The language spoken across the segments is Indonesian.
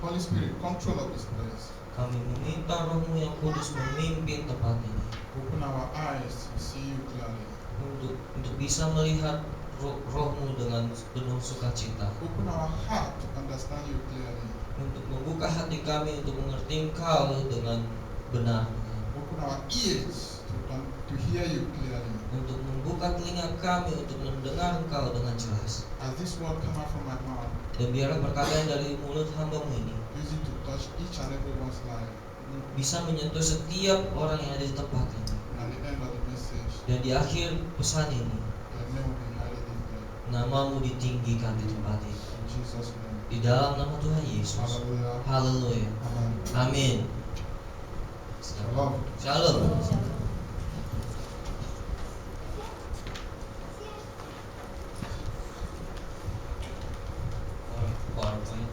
Holy Spirit, control of this place. Kami meminta Roh-Mu yang kudus memimpin tempat ini. Open our eyes to see you clearly. Untuk bisa melihat Roh-Mu dengan penuh sukacita. Open our heart to understand you clearly. Untuk membuka hati kami untuk mengerti Engkau dengan benar. Open our ears to hear you clearly. Untuk membuka telinga kami untuk mendengar Engkau dengan jelas. As this word come out from my mouth, dan biarlah perkataan dari mulut hamba-Mu ini use it to touch each and everyone's life. bisa menyentuh setiap orang yang ada di tempat ini. And at the end of the message, Dan di akhir pesan ini, your name will be highly lifted. nama-Mu ditinggikan di tempat ini. In Jesus' name. Di dalam nama Tuhan Yesus. Hallelujah. Haleluya. Amen. Amin. Shalom. Shalom. PowerPoint.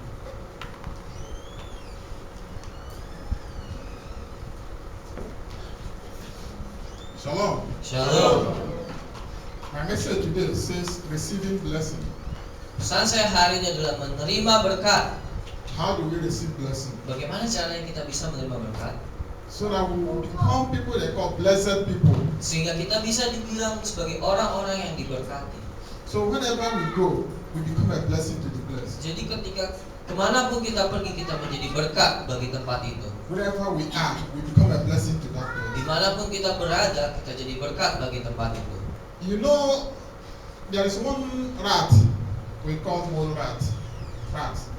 Shalom. Shalom. My message today says receiving blessing. Pesan saya hari ini adalah menerima berkat. How do we receive blessing? Bagaimana caranya kita bisa menerima berkat? So that we will become people they call blessed people. Sehingga kita bisa dibilang sebagai orang-orang yang diberkati. So whenever we go, we become a blessing to the blessed. Jadi ketika kemanapun kita pergi, kita menjadi berkat bagi tempat itu. Wherever we are, we become a blessing to that place. Dimanapun kita berada, kita jadi berkat bagi tempat itu. You know, there is one rat we call mole rat.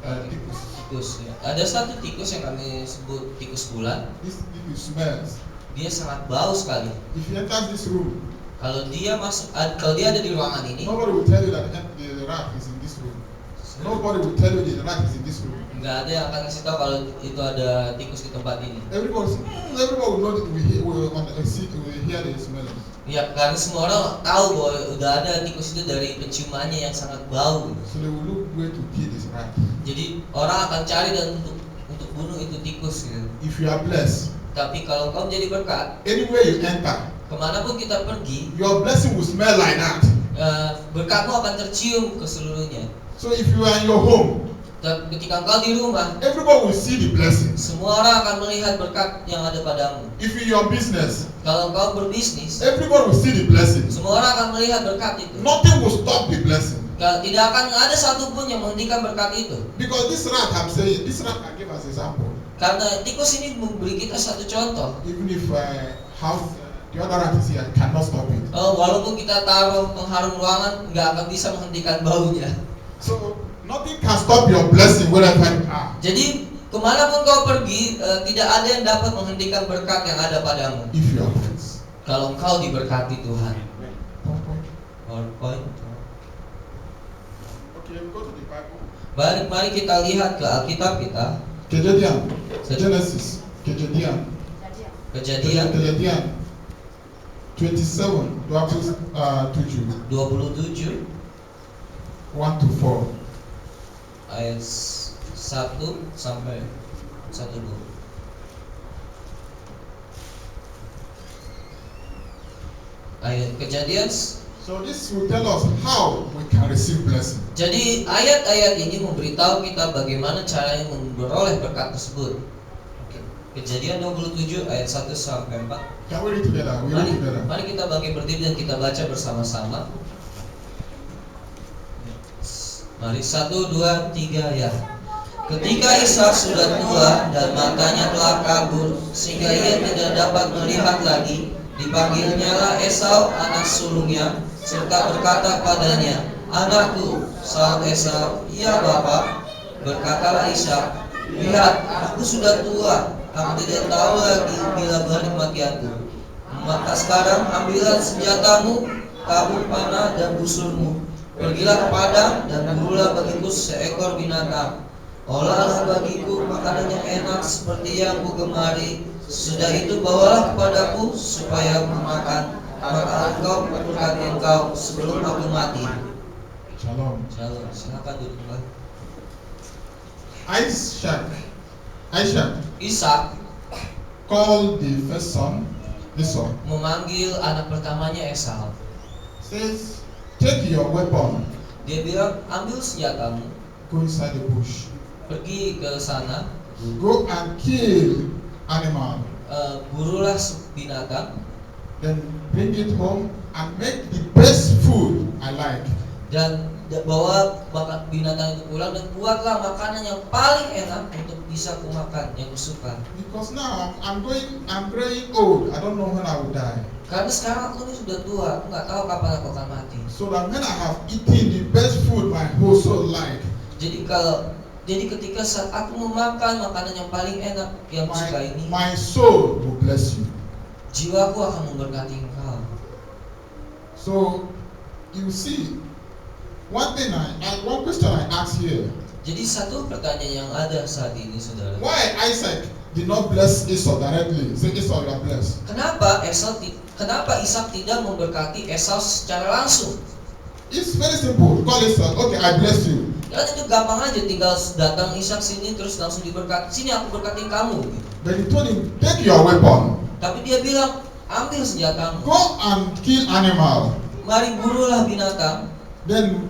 Tikus. Tikus. Ya. Ada satu tikus yang kami sebut tikus bulan. This tikus smells. Dia sangat bau sekali. If he enters this room, Kalau dia ada di ruangan ini, nobody will tell you that the rat is in this room. Nobody will tell you the rat is in this room. nggak ada yang akan kasih tahu kalau itu ada tikus di tempat ini. Everybody will know that we hear the smell. Ya, karena semua orang tahu bahwa udah ada tikus itu dari penciumannya yang sangat bau. So they will look where to kill this rat. Jadi orang akan cari dan untuk bunuh itu tikus gitu. If you are blessed, Tapi kalau kau menjadi berkat, anywhere you enter, kemanapun kita pergi, your blessing will smell like that. berkatmu akan tercium ke seluruhnya. So if you are in your home, Dan ketika engkau di rumah, everybody will see the blessing. semua orang akan melihat berkat yang ada padamu. If in your business, Kalau engkau berbisnis, everybody will see the blessing. semua orang akan melihat berkat itu. Nothing will stop the blessing. Tidak akan ada satupun yang menghentikan berkat itu. Because this rat, I'm saying, this rat can give us example. Karena tikus ini memberi kita satu contoh. Even if the other rat is here, cannot stop it. Walaupun kita taruh pengharum ruangan, nggak akan bisa menghentikan baunya. So nothing can stop your blessing wherever you are. Jadi kemanapun kau pergi, tidak ada yang dapat menghentikan berkat yang ada padamu. If you are blessed. Kalau engkau diberkati Tuhan. PowerPoint. Okay, we go to the Bible. Mari kita lihat ke Alkitab kita. Kejadian, Genesis, Kejadian, 27, 27 1 to 4. ayat 1 sampai 1-2. Ayat Kejadian. So this will tell us how we can receive blessing. Jadi ayat-ayat ini memberitahu kita bagaimana caranya memperoleh berkat tersebut. Kejadian 27 ayat 1 sampai 4. Can we read together? We read together. Mari kita bangkit berdiri dan kita baca bersama-sama. Mari 1, 2, 3 ya. Ketika Ishak sudah tua dan matanya telah kabur sehingga ia tidak dapat melihat lagi, dipanggilnyalah Esau anak sulungnya serta berkata padanya, "Anakku." Sahut Esau, "Iya Bapa." Berkatalah Ishak, "Lihat, aku sudah tua, aku tidak tahu lagi bila hari kematianku. Maka sekarang ambillah senjatamu, tabung panah dan busurmu. Pergilah ke padang dan burulah bagiku seekor binatang. Olahlah bagiku makanan yang enak seperti yang ku gemari. Sudah itu bawalah kepadaku supaya aku makan. Maka engkau memberkati engkau sebelum aku mati." Shalom. Shalom. Silakan duduk kembali. Ishak called the first son, Esau. memanggil anak pertamanya Esau. Says, take your weapon, Dia bilang, ambil senjatamu, go inside the bush. pergi ke sana, go and kill animal, burulah binatang, then bring it home and make the best food I like. dan bawa makan binatang itu pulang dan buatlah makanan yang paling enak untuk bisa kumakan, yang kusuka. Because now I'm growing old. I don't know when I will die. Karena sekarang aku ini sudah tua, aku nggak tahu kapan aku akan mati. So that when I have eaten the best food my whole soul like, Jadi ketika saat aku memakan makanan yang paling enak yang kusuka ini, my soul will bless you. jiwaku akan memberkati engkau. So you see, one question I ask here. Jadi satu pertanyaan yang ada saat ini, saudara. Why Isaac did not bless Esau directly? Say, Esau, you are blessed. Kenapa Ishak tidak memberkati Esau secara langsung? It's very simple. Call Esau. Okay, I bless you. Kan itu gampang aja, tinggal datang Ishak sini terus langsung diberkati. Sini aku berkatin kamu. But he told him, take your weapon. Tapi dia bilang, ambil senjatamu. Go and kill animal. Mari burulah binatang. Then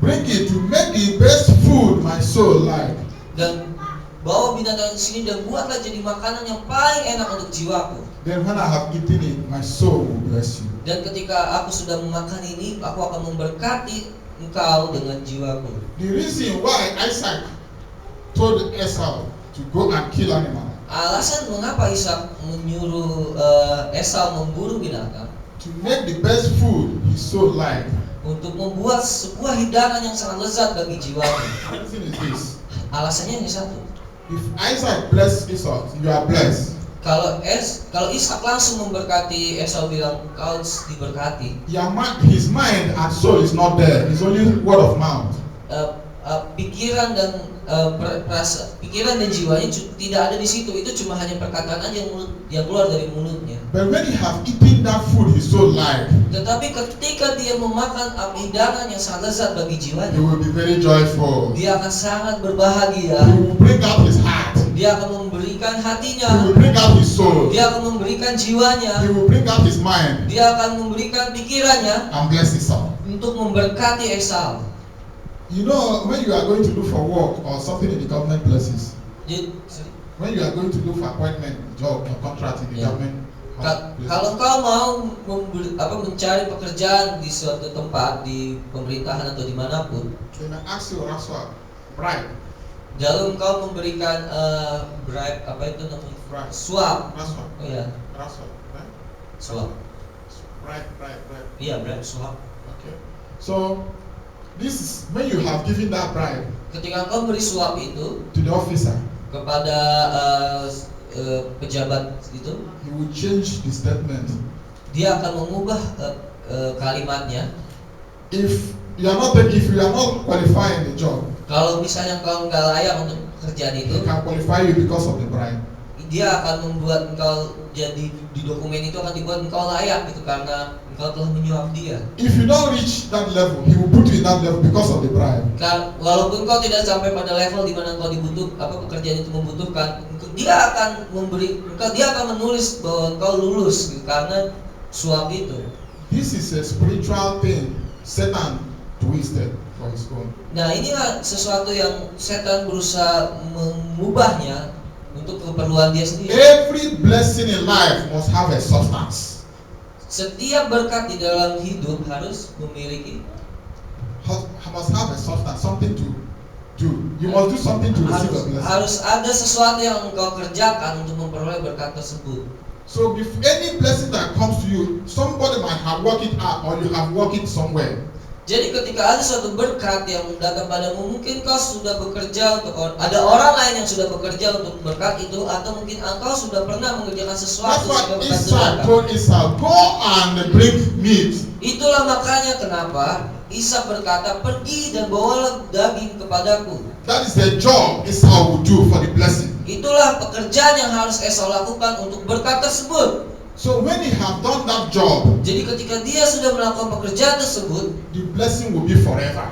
bring it to make the best food my soul like. Dan bawa binatang di sini dan buatlah jadi makanan yang paling enak untuk jiwaku. Then when I have eaten it, my soul will bless you. Dan ketika aku sudah memakan ini, aku akan memberkati engkau dengan jiwaku. The reason why Isaac told Esau to go and kill animal, Alasan mengapa Ishak menyuruh Esau memburu binatang, to make the best food his soul like. untuk membuat sebuah hidangan yang sangat lezat bagi jiwaku. The reason is this: Alasannya hanya satu. if Isaac bless Esau, you are blessed. Kalau Ishak langsung memberkati, Esau bilang kau diberkati. His mind and soul is not there. It's only word of mouth. Pikiran dan pikiran dan jiwanya tidak ada di situ. Itu cuma hanya perkataan aja yang keluar dari mulutnya. But when he have eaten that food his soul like, Tetapi ketika dia memakan hidangan yang sangat lezat bagi jiwanya, he will be very joyful. dia akan sangat berbahagia. He will bring out his heart. Dia akan memberikan He hatinya. will bring out his soul. Dia akan memberikan jiwanya. He will bring out his mind Dia akan memberikan pikirannya and bless Esau. untuk memberkati Esau. You know, when you are going to look for work or something in the government places, Jadi, when you are going to look for appointment, job or contract in the Yeah. government places, kalau kau mau mencari pekerjaan di suatu tempat di pemerintahan atau dimanapun, they may ask you Raswa, bribe, lalu engkau memberikan bribe, apa itu namanya? bribe, Suap. Raswa, Oh ya, Raswa, right? suap. Bribe. Iya, bribe, suap. Okay. So this is when you have given that bribe Ketika engkau beri suap itu to the officer, kepada pejabat itu, he will change the statement. dia akan mengubah kalimatnya. If you are not qualified in the job, Kalau misalnya engkau nggak layak untuk pekerjaan he itu, can qualify you because of the bribe. dia akan membuat engkau jadi di dokumen itu akan dibuat engkau layak gitu karena engkau telah menyuap dia. If you don't reach that level, he will put you in that level because of the bribe. Walaupun engkau tidak sampai pada level di mana engkau pekerjaan itu membutuhkan, dia akan menulis bahwa engkau lulus gitu, karena suap itu. This is a spiritual thing Satan twisted for his own. Nah, inilah sesuatu yang setan berusaha mengubahnya untuk keperluan dia sendiri. Every blessing in life must have a substance. Setiap berkat di dalam hidup harus memiliki, Must have a substance, something to do. You must do something to receive a blessing. harus ada sesuatu yang engkau kerjakan untuk memperoleh berkat tersebut. So if any blessing that comes to you, somebody might have worked it out or you have worked it somewhere. Jadi ketika ada suatu berkat yang datang padamu, mungkin kau sudah bekerja ada orang lain yang sudah bekerja untuk berkat itu, atau mungkin engkau sudah pernah mengerjakan That's sesuatu why sehingga berkat itu Esau datang. told Esau, go and bring meat. Itulah makanya kenapa Ishak berkata, pergi dan bawalah daging kepadaku. That is the job Esau will do for the blessing. Itulah pekerjaan yang harus Esau lakukan untuk berkat tersebut. So when he have done that job, Jadi ketika dia sudah melakukan pekerjaan tersebut, the blessing will be forever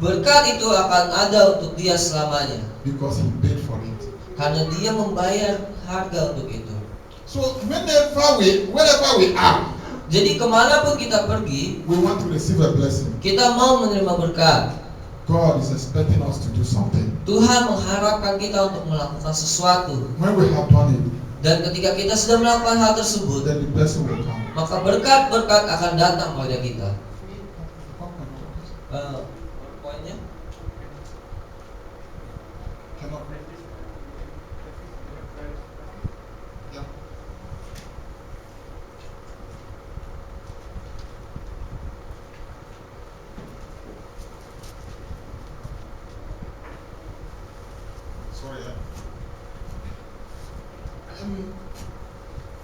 berkat itu akan ada untuk dia selamanya, because he paid for it. karena dia membayar harga untuk itu. So wherever we are, Jadi kemanapun kita pergi, we want to receive a blessing. kita mau menerima berkat. God is expecting us to do something. Tuhan mengharapkan kita untuk melakukan sesuatu. When we have done it, Dan ketika kita sudah melakukan hal tersebut, then the blessing will come. maka berkat-berkat akan datang pada kita. Poinnya? Cannot. Yeah. Sorry.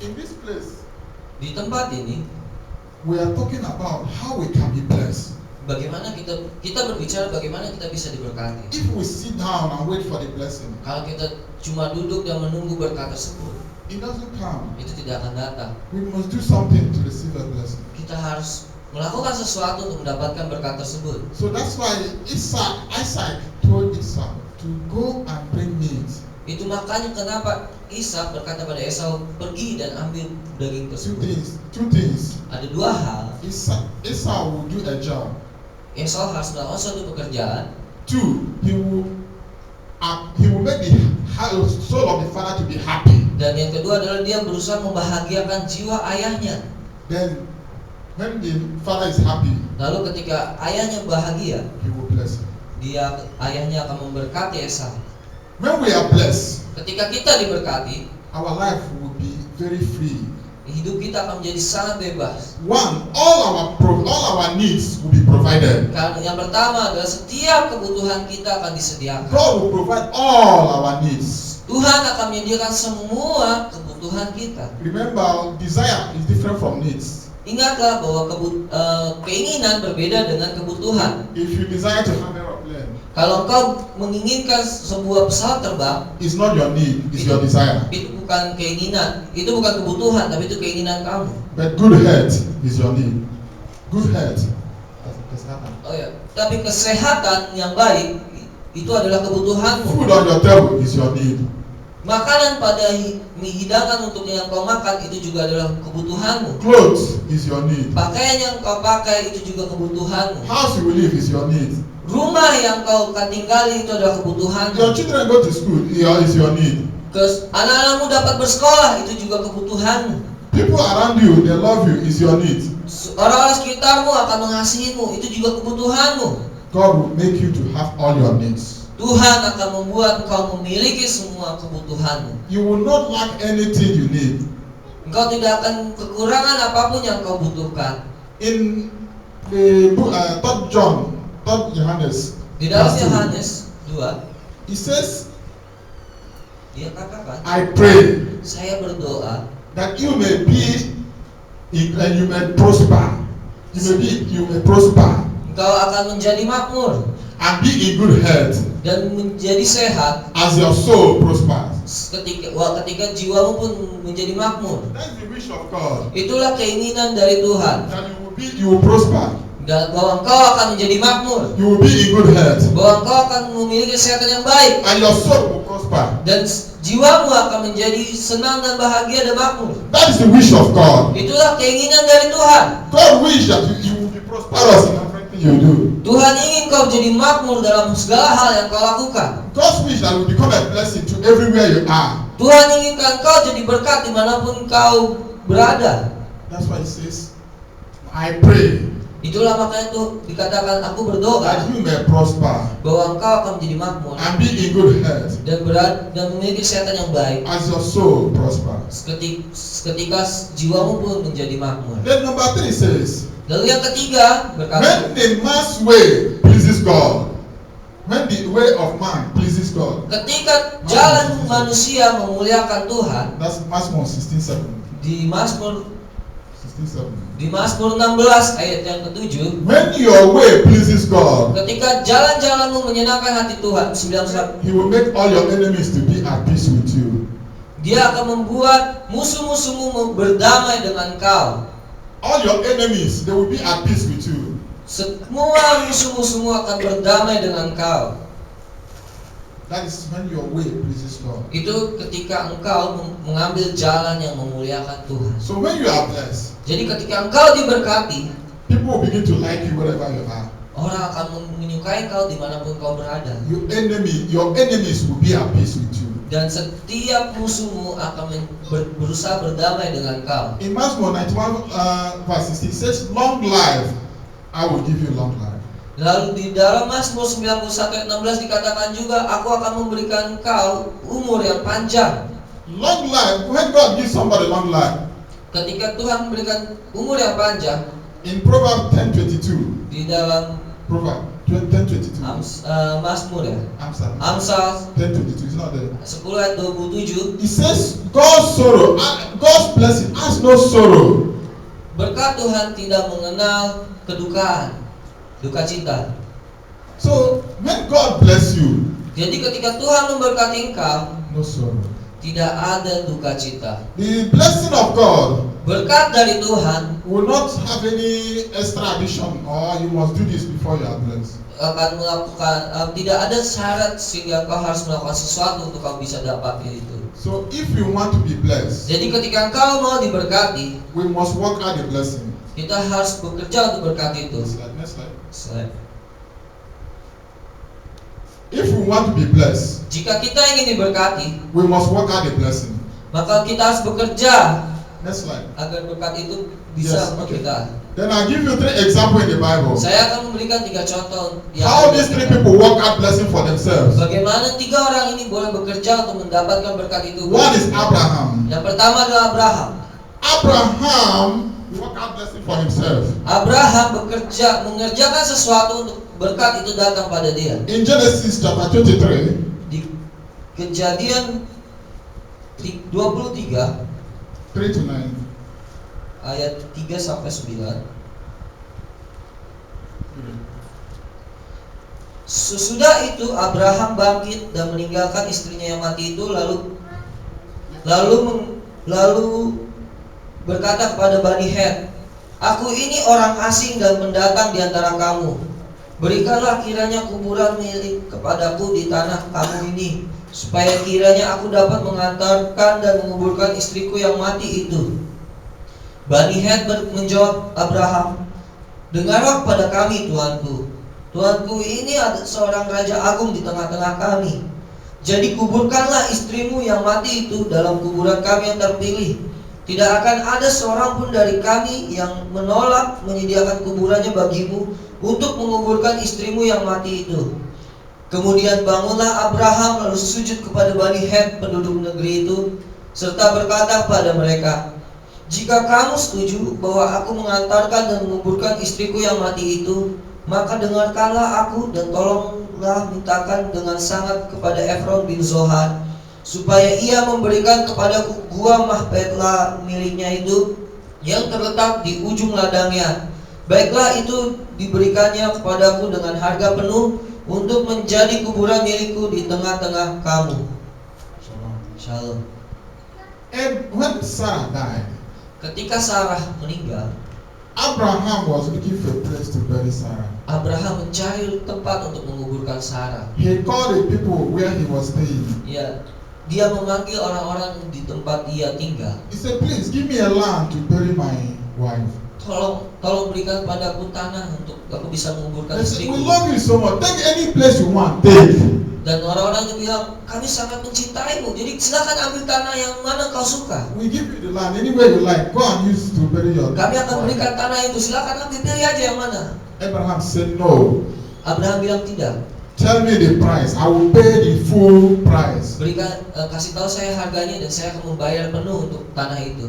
In this place, Di tempat ini, we are talking about how we can be blessed. bagaimana kita berbicara bagaimana kita bisa diberkati. If we sit down and wait for the blessing, Kalau kita cuma duduk dan menunggu berkat tersebut, it doesn't come. itu tidak akan datang. We must do something to receive a blessing. Kita harus melakukan sesuatu untuk mendapatkan berkat tersebut. So that's why Isaac told Esau to go and bring meat. Itu makanya kenapa Ishak berkata pada Esau, pergi dan ambil daging tersebut. Two things. Ada dua hal. Esau will do a job. Esau harus melakukan suatu pekerjaan. Two, he will make the soul of the father to be happy. Dan yang kedua adalah dia berusaha membahagiakan jiwa ayahnya. Then, when the father is happy, Lalu ketika ayahnya bahagia, he will bless him. ayahnya akan memberkati Esau. When we are blessed, Ketika kita diberkati, our life will be very free. hidup kita akan menjadi sangat bebas. One, all our needs will be provided. Karena yang pertama adalah setiap kebutuhan kita akan disediakan. God will provide all our needs. Tuhan akan menyediakan semua kebutuhan kita. Remember, desire is different from needs. Ingatlah bahwa keinginan berbeda dengan kebutuhan. If you desire to have an aeroplane, Kalau engkau menginginkan sebuah pesawat terbang, it's not your need, it's your desire. itu bukan keinginan, itu bukan kebutuhan, tapi itu keinginan kamu. But good health is your need. Good health. Oh ya, tapi kesehatan yang baik itu adalah kebutuhanmu. Food on your table is your need. Makanan pada hidangan untuk yang kau makan itu juga adalah kebutuhanmu. Clothes is your need. Pakaian yang kau pakai itu juga kebutuhanmu. House you will live is your need. Rumah yang kau akan tinggali itu adalah kebutuhanmu. Your children go to school is your need. Anak-anakmu dapat bersekolah itu juga kebutuhanmu. People around you, they love you, is your need. Orang-orang sekitarmu akan mengasihimu, itu juga kebutuhanmu. God will make you to have all your needs. Tuhan akan membuat engkau memiliki semua kebutuhanmu. You will not lack anything you need. Engkau tidak akan kekurangan apapun yang kau butuhkan. In the book, 3 Johannes, Di dalam Yohanes 2, he says, dia katakan, I pray saya berdoa that you may be and you may prosper. You may prosper engkau akan menjadi makmur and be in good health dan menjadi sehat as your soul prospers. ketika jiwamu pun menjadi makmur. That's the wish of God. Itulah keinginan dari Tuhan. That you will prosper. Dan bahwa engkau akan menjadi makmur, You will be in good health bahwa engkau akan memiliki kesehatan yang baik, and your soul will prosper. dan jiwamu akan menjadi senang dan bahagia dan makmur. That is the wish of God. Itulah keinginan dari Tuhan. God wish that you will be prosperous in everything you do. Tuhan ingin kau jadi makmur dalam segala hal yang kau lakukan. God's wish that you become a blessing to everywhere you are. Tuhan inginkan kau jadi berkat dimanapun kau berada. That's why He says, I pray Itulah makanya tuh dikatakan aku berdoa that you may prosper bahwa engkau akan menjadi makmur and be in good health dan memiliki kesehatan yang baik as your soul prospers. ketika jiwamu pun menjadi makmur. Then number 3 says, Lalu yang ketiga berkata, when the man's way pleases God, when the way of man pleases God. ketika jalan manusia memuliakan Tuhan, That's Mazmur 16:7. di Mazmur 16:7. 16 ayat yang ke-7, When your way pleases God, ketika jalan-jalanmu menyenangkan hati Tuhan, 9 He will make all your enemies to be at peace with you. Dia akan membuat musuh-musuhmu berdamai dengan kau. All your enemies, they will be at peace with you. Semua musuh-musuhmu akan berdamai dengan kau. That is when your way pleases God. Itu ketika engkau mengambil jalan yang memuliakan Tuhan. So when you are blessed, Jadi ketika engkau diberkati, people will begin to like you wherever you are. Orang akan menyukai kau dimanapun kau berada. Your enemies will be at peace with you. Dan setiap musuhmu akan berusaha berdamai dengan kau. In Mazmur 91 verse 60 it says, long life, I will give you long life. Lalu di dalam Mazmur 91 ayat 16 dikatakan juga, aku akan memberikan kau umur yang panjang. Long life, when God gives somebody long life, Ketika Tuhan memberikan umur yang panjang, in Proverbs 10:22, di dalam Proverbs 10:22, Mazmur ya, Amsal Amsal 10:22, it's not there. 10 ayat 27, It says, God's sorrow, God's blessing has no sorrow. berkat Tuhan tidak mengenal kedukaan, duka cita. So when God bless you, Jadi ketika Tuhan memberkati engkau, no sorrow. tidak ada duka cita. The blessing of God Berkat dari Tuhan will not have any extra addition, or you must do this before you are blessed. akan melakukan tidak ada syarat sehingga kau harus melakukan sesuatu untuk kau bisa dapat itu. So if you want to be blessed, Jadi ketika engkau mau diberkati, we must work out the blessing. kita harus bekerja untuk berkat itu. Next slide. If we want to be blessed, Jika kita ingin diberkati, we must work out the blessing. maka kita harus bekerja Next slide. agar berkat itu bisa Yes, okay. kita. Then I'll give you 3 examples in the Bible. Saya akan memberikan 3 contoh yang How these 3 people work out blessing for themselves. bagaimana 3 orang ini boleh bekerja untuk mendapatkan berkat itu. One is Abraham. Yang pertama adalah Abraham. Abraham work out blessing for himself. Abraham mengerjakan sesuatu untuk berkat itu datang pada dia. In Genesis chapter 23, Di Kejadian 23 3-9. ayat 3 sampai 9. Sesudah itu Abraham bangkit dan meninggalkan istrinya yang mati itu, lalu berkata kepada Bani Het, aku ini orang asing dan pendatang di antara kamu. Berikanlah kiranya kuburan milik kepadaku di tanah kamu ini, supaya kiranya aku dapat mengantarkan dan menguburkan istriku yang mati itu. Bani Het menjawab Abraham, dengarlah kepada kami, Tuanku. Tuanku ini ada seorang raja agung di tengah-tengah kami. Jadi kuburkanlah istrimu yang mati itu dalam kuburan kami yang terpilih. Tidak akan ada seorang pun dari kami yang menolak menyediakan kuburannya bagimu untuk menguburkan istrimu yang mati itu. Kemudian bangunlah Abraham lalu sujud kepada Bani Het penduduk negeri itu, serta berkata kepada mereka, jika kamu setuju bahwa aku mengantarkan dan menguburkan istriku yang mati itu, maka dengarkanlah aku dan tolonglah mintakan dengan sangat kepada Efron bin Zohar, supaya ia memberikan kepadaku gua Mahpetla miliknya itu yang terletak di ujung ladangnya. Baiklah itu diberikannya kepadaku dengan harga penuh untuk menjadi kuburan milikku di tengah-tengah kamu. Shalom. And when Sarah died, Ketika Sarah meninggal, Abraham was looking for a place to bury Sarah. Abraham mencari tempat untuk menguburkan Sarah. He called the people where he was staying. Ya, dia memanggil orang-orang di tempat dia tinggal. He said, please give me a land to bury my wife. Tolong berikan padaku tanah untuk aku bisa menguburkan They said, istriku. we love you so much. Take any place you want. Take. Dan orang-orang itu bilang, kami sangat mencintaimu, jadi silakan ambil tanah yang mana kau suka. We give you the land anywhere you like. Go and use to bury your Kami akan wife. berikan tanah itu, silakan ambil, pilih aja yang mana. Abraham said, no. Abraham bilang tidak. Tell me the price. I will pay the full price. Berikan, kasih tahu saya harganya dan saya akan membayar penuh untuk tanah itu.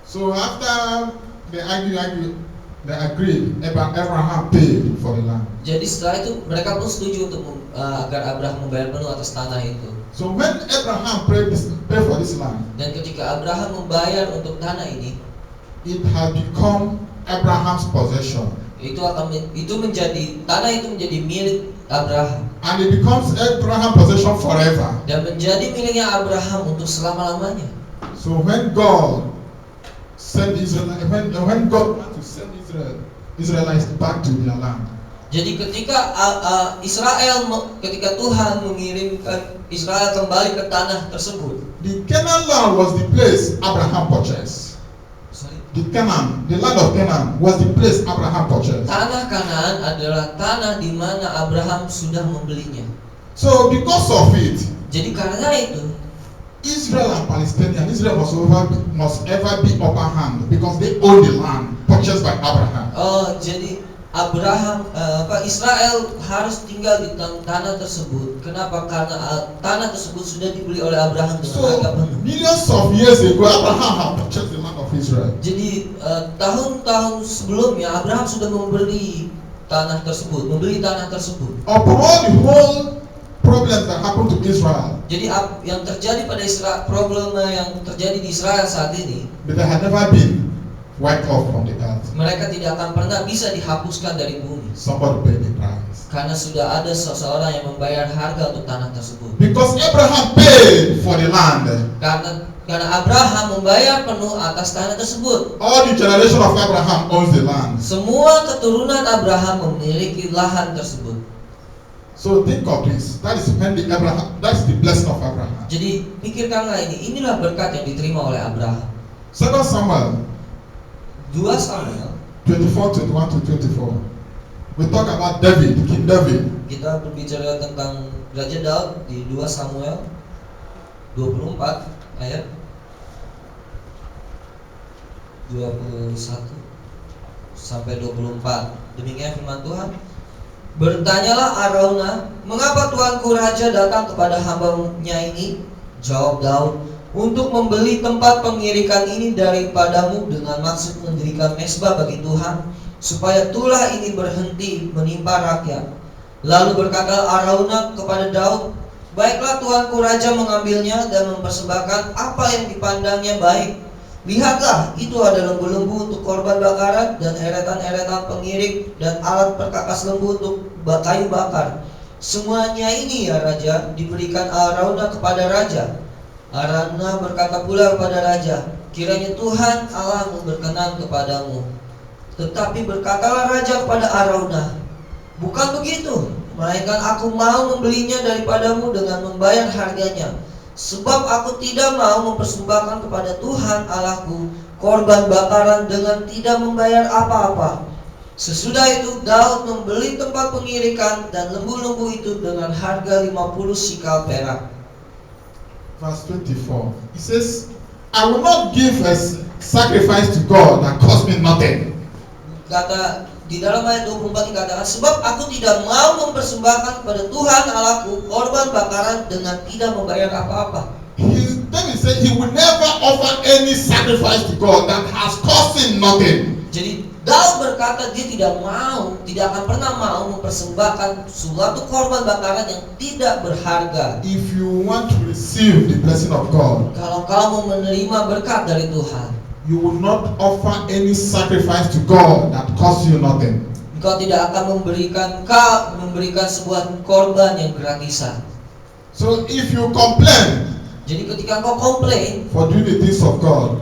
So after they they agreed. Abraham paid for the land. Jadi setelah itu mereka pun setuju untuk agar Abraham membayar penuh atas tanah itu. So when Abraham paid for this land, Dan ketika Abraham membayar untuk tanah ini, it had become Abraham's possession, tanah itu menjadi milik Abraham and it becomes Abraham's possession forever. dan menjadi miliknya Abraham untuk selama-lamanya. So when God sent when God wanted to send Israelites back to their land, Jadi ketika ketika Tuhan mengirimkan Israel kembali ke tanah tersebut, the Canaan land was the place Abraham purchased. sorry, the Canaan, the land of Canaan, was the place Abraham purchased. Tanah Kanaan adalah tanah di mana Abraham sudah membelinya. So because of it, Jadi karena itu, Israel and Palestinian, Israel must ever be upper hand because they own the land purchased by Abraham. jadi Israel harus tinggal di tanah tersebut. Kenapa? Karena tanah tersebut sudah dibeli oleh Abraham dengan So harga penuh. millions of years ago, Abraham had purchased the land of Israel. Jadi tahun-tahun sebelumnya Abraham sudah membeli tanah tersebut. Upon all the whole problems that happened to Israel, Jadi yang terjadi pada Israel, problema yang terjadi di Israel saat ini, but they had never been wiped off from the earth. mereka tidak akan pernah bisa dihapuskan dari bumi. Somebody paid the price. Karena sudah ada seseorang yang membayar harga untuk tanah tersebut. Because Abraham paid for the land. Karena Abraham membayar penuh atas tanah tersebut. All the generation of Abraham owns the land. Semua keturunan Abraham memiliki lahan tersebut. So think of this. That's the blessing of Abraham. Jadi pikirkanlah ini. Inilah berkat yang diterima oleh Abraham. 2 Samuel 2 Samuel 24, 21 to 24. We talk about David, King David. Kita berbicara tentang Raja Daud di 2 Samuel 24 ayat 21 sampai 24. Demikian firman Tuhan. Bertanyalah Arauna, mengapa tuanku raja datang kepada hamba-Nya ini? Jawab Daud, untuk membeli tempat pengirikan ini daripadamu dengan maksud mendirikan mezbah bagi Tuhan, supaya tulah ini berhenti menimpa rakyat. Lalu berkata Arauna kepada Daud, baiklah tuanku raja mengambilnya dan mempersembahkan apa yang dipandangnya baik. Lihatlah, itu ada lembu-lembu untuk korban bakaran dan eretan-eretan pengiring dan alat perkakas lembu untuk kayu bakar. Semuanya ini ya raja diberikan Arauna kepada raja. Arauna berkata pula kepada raja, kiranya Tuhan Allahmu berkenan kepadamu. Tetapi berkatalah raja kepada Arauna, bukan begitu, melainkan aku mau membelinya daripadamu dengan membayar harganya. Sebab aku tidak mau mempersembahkan kepada Tuhan Allahku korban bakaran dengan tidak membayar apa-apa. Sesudah itu Daud membeli tempat pengirikan dan lembu-lembu itu dengan harga 50 sikal perak. Verse 24. He says, I will not give a sacrifice to God that cost me nothing. Kata di dalam ayat 24 dikatakan, sebab aku tidak mau mempersembahkan kepada Tuhan Allahku korban bakaran dengan tidak membayar apa-apa. David said he would never offer any sacrifice to God that has cost him nothing. Jadi Daud berkata dia tidak akan pernah mau mempersembahkan suatu korban bakaran yang tidak berharga. If you want to receive the blessing of God, Kalau kamu menerima berkat dari Tuhan, you will not offer any sacrifice to God that costs you nothing. engkau tidak akan memberikan sebuah korban yang gratisan. So if you complain Jadi ketika engkau komplain, for doing the things of God,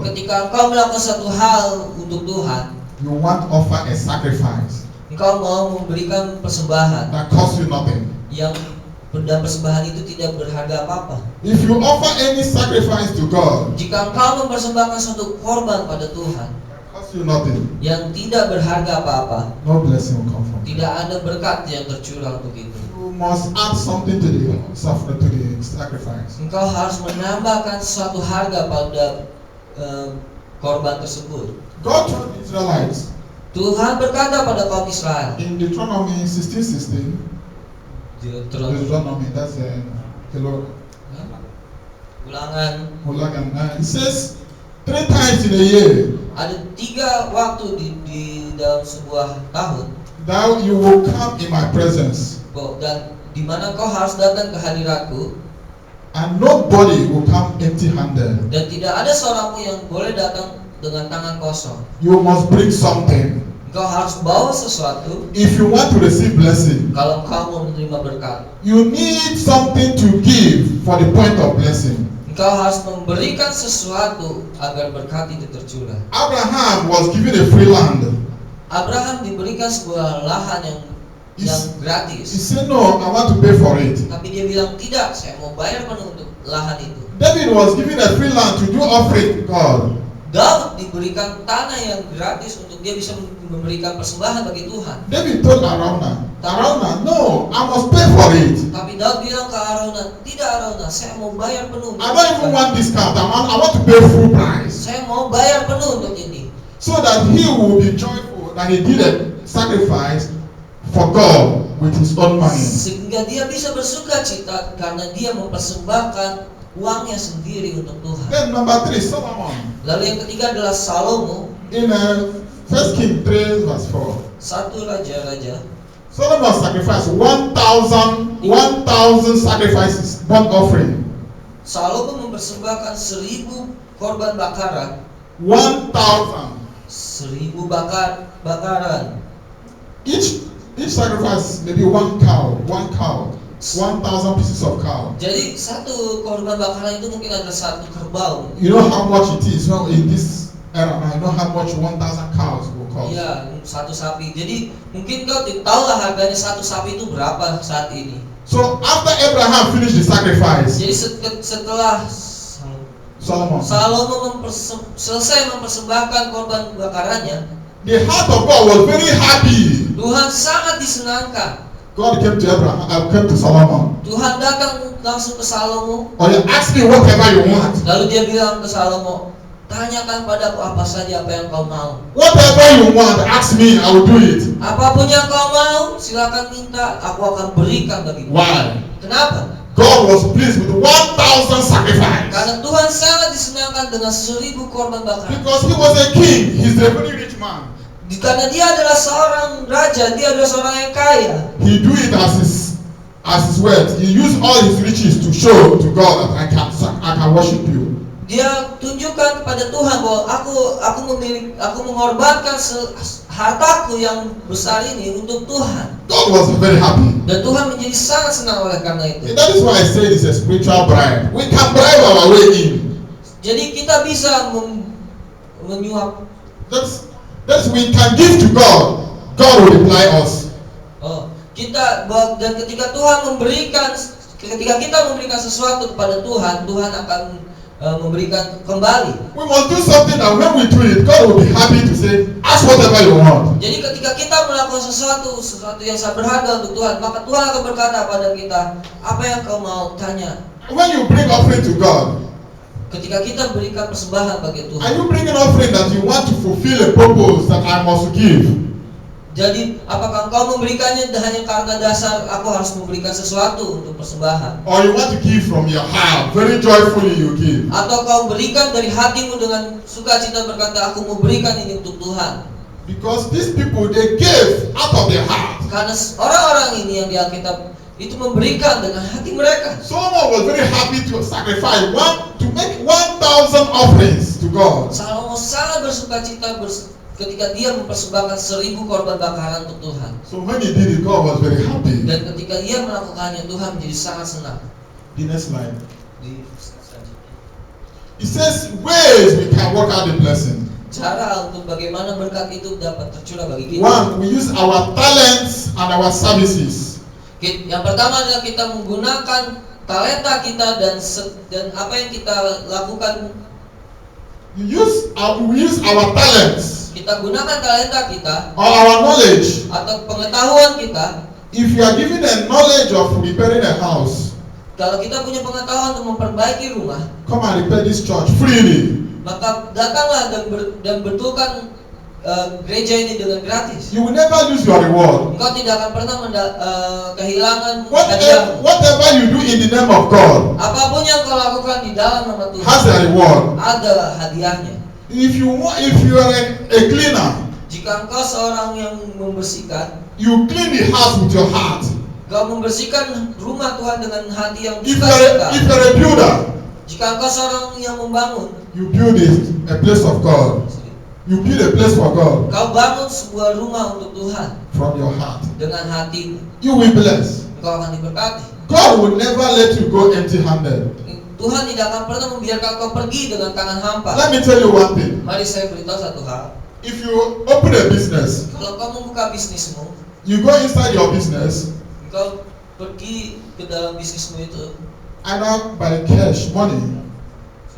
ketika engkau melakukan satu hal untuk Tuhan, you want to offer a sacrifice engkau mau memberikan persembahan that costs you nothing. dan persembahan itu tidak berharga apa-apa. If you offer any sacrifice to God, Jika engkau mempersembahkan suatu korban pada Tuhan costs you nothing, yang tidak berharga apa-apa, no blessing will come from it. tidak ada berkat yang tercurah untuk itu. You must add something to the sacrifice. Engkau harus menambahkan suatu harga pada korban tersebut. God told the Israelites Tuhan berkata pada kaum Israel, in Deuteronomy 16:16. Deuteronomy, that's Ulangan. It says 3 times in a year, Ada 3 waktu di dalam sebuah tahun, you will come in my presence, dan di mana kau harus datang ke hadiratku, and nobody will come empty-handed. dan tidak ada seorang pun yang boleh datang dengan tangan kosong. You must bring something. Engkau harus bawa sesuatu. If you want to receive blessing, Kalau engkau mau menerima berkat, you need something to give for the point of blessing. engkau harus memberikan sesuatu agar berkat itu tercurah. Abraham was given a free land. Abraham diberikan sebuah lahan yang He gratis. said, no, I want to pay for it. Tapi dia bilang tidak, saya mau bayar penuh untuk lahan itu. David was given a free land to do offering to God. Daud diberikan tanah yang gratis untuk dia bisa memberikan persembahan bagi Tuhan. David told Araunah, no, I must pay for it. Tapi Daud bilang ke Araunah, tidak Araunah, saya mau bayar penuh. I don't even want discount. I want to pay full price. Saya mau bayar penuh untuk ini. So that he will be joyful that he did a sacrifice for God with his own money. Sehingga dia bisa bersuka cita karena dia mempersembahkan uangnya sendiri untuk Tuhan. Then number 3, Solomon. Lalu yang ketiga adalah Salomo. In 1 Kings 3 verse 4. 1 Raja-Raja. Solomon sacrificed 1,000 sacrifices, burnt offering. Salomo mempersembahkan 1,000 korban bakaran. 1,000. 1,000 bakaran. Each sacrifice maybe one cow, 1,000 pieces of cow. Jadi satu korban bakaran itu mungkin ada satu kerbau. You know how much it is? Well, in this era now, you know how much 1,000 cows will cost. Iya, satu sapi. Jadi mungkin kau tahu lah harganya satu sapi itu berapa saat ini. So after Abraham finished the sacrifice, Jadi setelah Solomon, selesai mempersembahkan korban bakarannya, the heart of God was very happy. Tuhan sangat disenangkan. God came to Abraham, came to Solomon. Tuhan datang langsung ke Salomo. Or you ask me whatever you want. Lalu dia bilang ke Salomo, tanyakan padaku apa saja apa yang kau mau. Whatever you want, ask me, I will do it. Apapun yang kau mau, silakan minta, aku akan berikan bagimu. Why? Kenapa? God was pleased with 1,000 sacrifice. Karena Tuhan sangat disenangkan dengan 1,000 korban bakaran. Because he was a king, he's a very rich man. Karena dia adalah seorang raja, dia adalah seorang yang kaya. He do it as his wealth. He used all his riches to show to God that I can worship you. Dia tunjukkan kepada Tuhan bahwa aku mengorbankan hartaku yang besar ini untuk Tuhan. God was very happy. Dan Tuhan menjadi sangat senang oleh karena itu. That is why I say it's a spiritual bribe. We can bribe our way in. Jadi kita bisa menyuap. That's we can give to God. God will reply us. Dan ketika kita memberikan sesuatu kepada Tuhan, Tuhan akan memberikan kembali. We must do something that when we do it, God will be happy to say, ask whatever you want. Jadi ketika kita melakukan sesuatu yang sangat berharga untuk Tuhan, maka Tuhan akan berkata pada kita, apa yang kau mau, tanya. When you bring offering to God, ketika kita berikan persembahan bagi Tuhan, are you bringing offering that you want to fulfill a purpose that I must give? Jadi apakah engkau memberikannya hanya karena dasar aku harus memberikan sesuatu untuk persembahan? Or you want to give from your heart, very joyfully you give? Atau kau berikan dari hatimu dengan sukacita berkata, aku mau berikan ini untuk Tuhan? Because these people, they gave out of their heart. Karena orang-orang ini yang di Alkitab itu memberikan dengan hati mereka. Solomon was very happy to sacrifice to make 1,000 offerings to God. Salomo sangat bersukacita ketika dia mempersembahkan 1,000 korban bakaran untuk Tuhan. So when he did it, God was very happy. Dan ketika dia melakukannya, Tuhan menjadi sangat senang. The next slide. It says ways we can work out the blessing. Cara untuk bagaimana berkat itu dapat tercurah bagi kita. One, we use our talents and our services. Yang pertama adalah kita menggunakan talenta kita dan apa yang kita lakukan. We use our talents. Kita gunakan talenta kita or our knowledge. Atau pengetahuan kita. If you are given a knowledge of repairing a house, kalau kita punya pengetahuan untuk memperbaiki rumah, come and repair this church freely. Maka datanglah dan betulkan gereja ini dengan gratis. You will never lose your reward. Engkau tidak akan pernah kehilangan hadiahmu. Whatever you do in the name of God, apapun yang kau lakukan di dalam nama Tuhan, has a reward. Ada hadiahnya. If you are a cleaner, jika engkau seorang yang membersihkan, you clean the house with your heart. Kau membersihkan rumah Tuhan dengan hati yang If you are a builder, jika engkau seorang yang membangun, you build a place of God. You build a place for God. Kau bangun sebuah rumah untuk Tuhan from your heart. Dengan hati. You will bless. Engkau akan diberkati. God will never let you go empty-handed. Tuhan tidak akan pernah membiarkan kau pergi dengan tangan hampa. Let me tell you one thing. Mari saya beritahu satu hal. If you open a business, kalau kau membuka bisnismu, you go inside your business. Kau pergi ke dalam bisnismu itu. either by cash, money,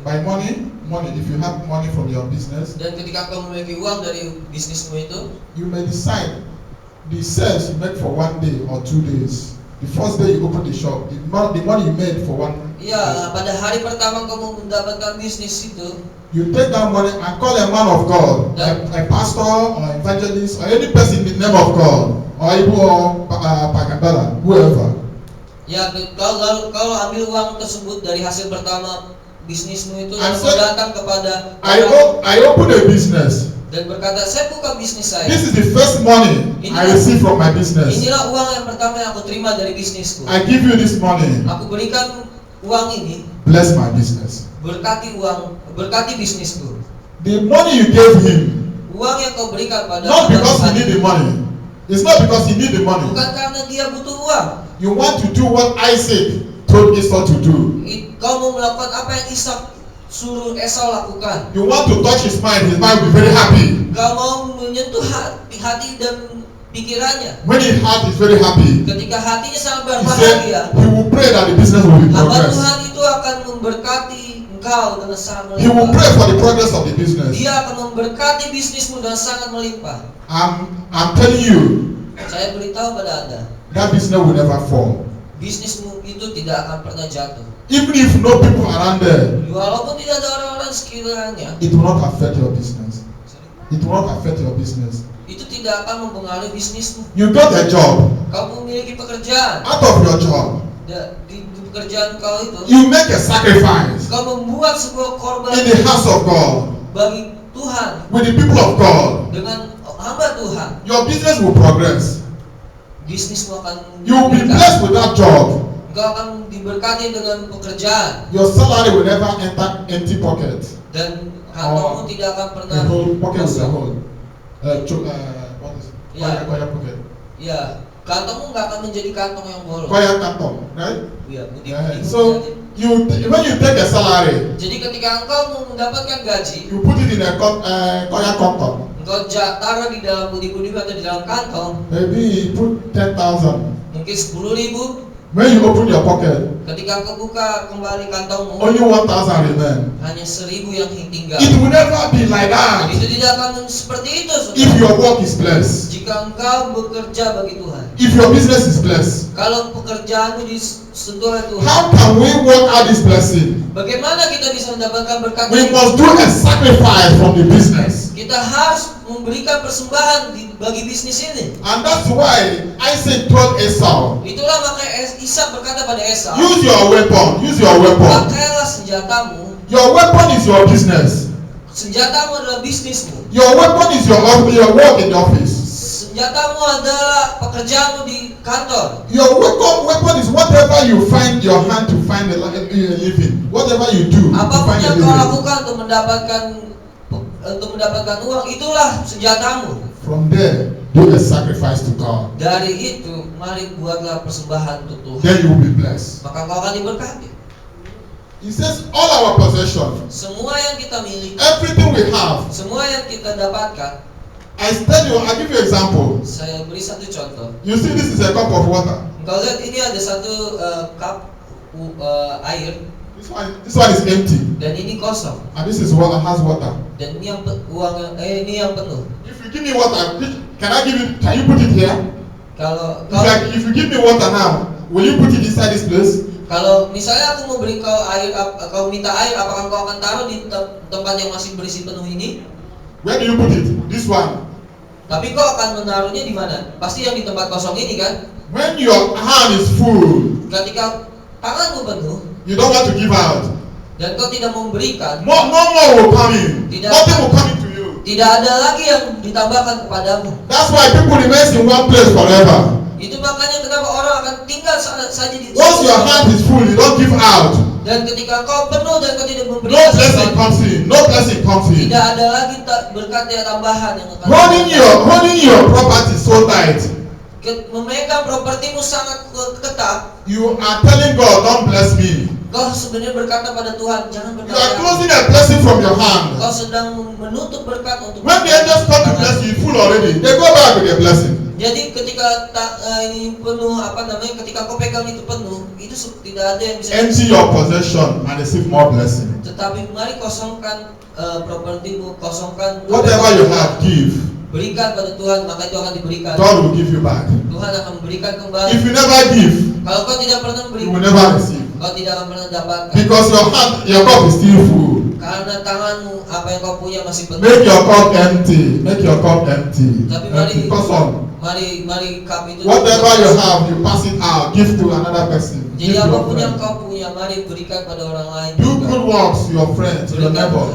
by money. If you have money from your business, Dan ketika kau memiliki uang dari bisnismu itu, you may decide the sales you make for 1 day or 2 days. The first day you open the shop, the money you made for one. ya pada hari pertama kamu mendapatkan bisnis itu, You take that money and call a man of God, a pastor or evangelist or any person in the name of God, or Ibu or Pakabala, whoever. ya kalau ambil uang tersebut dari hasil pertama bisnismu itu, dan And kau so, datang kepada I open a business. dan berkata, saya buka bisnis saya. This is the first money I receive from my business. Inilah uang yang pertama yang aku terima dari bisnisku. I give you this money. Aku berikan uang ini, Bless my business. berkati bisnisku. The money you gave him, Uang yang kau berikan pada not because he need the money. It's not because he need the money. bukan karena dia butuh uang. You want to do what Isaac told Esau to do. Kau mau melakukan apa yang Ishak suruh Esau lakukan. You want to touch his mind will be very happy. Kau mau menyentuh hati dan pikirannya. When his heart is very happy, Ketika hatinya sangat he berbahagia, said he will pray that the business will be hamba progress. Tuhan itu akan memberkati engkau dengan sangat He will pray melimpah. for the progress of the business. Dia akan memberkati bisnismu dengan sangat melimpah. I'm telling you, Saya beritahu pada Anda, that business will never fall. bisnismu itu tidak akan pernah jatuh. Even if no people around there, Walaupun tidak ada orang-orang sekiranya, it will not affect your business. It will not affect your business. itu tidak akan mempengaruhi bisnismu. You got a job. Kau memiliki pekerjaan. Out of your job, Di pekerjaan kau itu, you make a sacrifice kau membuat sebuah korban in the house of God bagi Tuhan with the people of God. dengan hamba Tuhan. Your business will progress. Bisnismu akan You will be blessed with that job. Engkau akan diberkati dengan pekerjaan, Your salary will never enter empty pocket. dan kantongmu tidak akan pernah The whole pocket with a kosong. hole. What is it? Yeah. Koyak pocket. Ya, kantongmu nggak akan menjadi kantong yang bolong. Koyak kantong, right? Ya, Yeah. So when you take a salary, jadi ketika engkau mau mendapatkan gaji, you put it in a koyak kantong. engkau taruh di dalam budi-budi atau di dalam kantong, Maybe you put 10,000. mungkin 10.000. When you open your pocket, Ketika engkau buka kembali kantongmu, only 1,000 remain. hanya 1.000 yang tinggal. It will never be like that Itu tidak akan seperti itu, if saudara. your work is blessed. Jika engkau bekerja bagi Tuhan, If your business is blessed. kalau pekerjaanmu disentuh oleh Tuhan, How can we work out this blessing? bagaimana kita bisa mendapatkan berkat We ini? must do a sacrifice from the business. Kita harus memberikan persembahan bagi bisnis ini. And that's why Isaac told Esau, Itulah makanya Ishak berkata pada Esau, use your weapon, use your weapon. pakailah senjatamu. Your weapon is your business. Senjatamu adalah bisnismu. Your weapon is your work in the office. Senjatamu adalah pekerjaanmu di kantor. Your weapon is whatever you find your hand to find a living. Whatever you do to Apapun find a yang kau living. lakukan untuk mendapatkan uang, itulah senjatamu. From there, do a sacrifice to God. Dari itu, mari buatlah persembahan untuk Tuhan. Then you will be blessed. Maka kau akan diberkati. He says, all our possession, Semua yang kita miliki, everything we have. semua yang kita dapatkan. I give you example. Saya beri satu contoh. You see, this is a cup of water. Engkau lihat ini ada satu cup air, This one is empty, dan ini kosong. and this is water has water. Dan ini yang ini yang penuh. If you give me water, can you put it here? Kalau If you give me water now, will you put it inside this place? Kalau misalnya aku mau beri kau air, kau minta air, apakah kau akan taruh di tempat yang masih berisi penuh ini? Where do you put it? This one. Tapi kau akan menaruhnya di mana? Pasti yang di tempat kosong ini kan? When your hand is full, Ketika tanganmu penuh you don't want to give out. dan kau tidak memberikan, No more will come in. Tidak. Nothing will come into you. tidak ada lagi yang ditambahkan kepadamu. That's why people remain in one place forever. Itu makanya kenapa orang akan tinggal saja di Once your hand is full, you don't give out. Dan ketika kau penuh dan kau tidak No memberikan blessing sesuatu, comes in. No blessing comes in. tidak ada lagi berkat yang tambahan yang akan Holding your property so tight, memegang propertimu sangat ketat. you are telling God, don't bless me. Kau sebenarnya berkata pada Tuhan, jangan You are berkata. closing a blessing from your hand. Kau sedang menutup berkat untuk. When the angels come to bless you, full already, they go back with their blessing. Jadi ketika ini penuh, ketika kau pegang itu penuh, itu tidak ada yang bisa. Empty your possession and receive more blessing. Tetapi mari kosongkan propertimu, kosongkan. Whatever you have, give. Berikan pada Tuhan, maka itu akan diberikan. God will give you back. Tuhan akan memberikan kembali. If you never give, Kalau kau tidak pernah you memberikan, will never receive. kau tidak akan pernah dapatkan. Because your cup is still full. Karena tanganmu, apa yang kau punya masih penuh. Make your cup empty. Make your cup empty. Tapi mari, mari cup itu. Whatever you have, you pass it out. Give to another person. Jadi Give to your apapun yang friend. kau punya, mari berikan pada orang lain. Do good works to your friends, to your Berikan neighbor.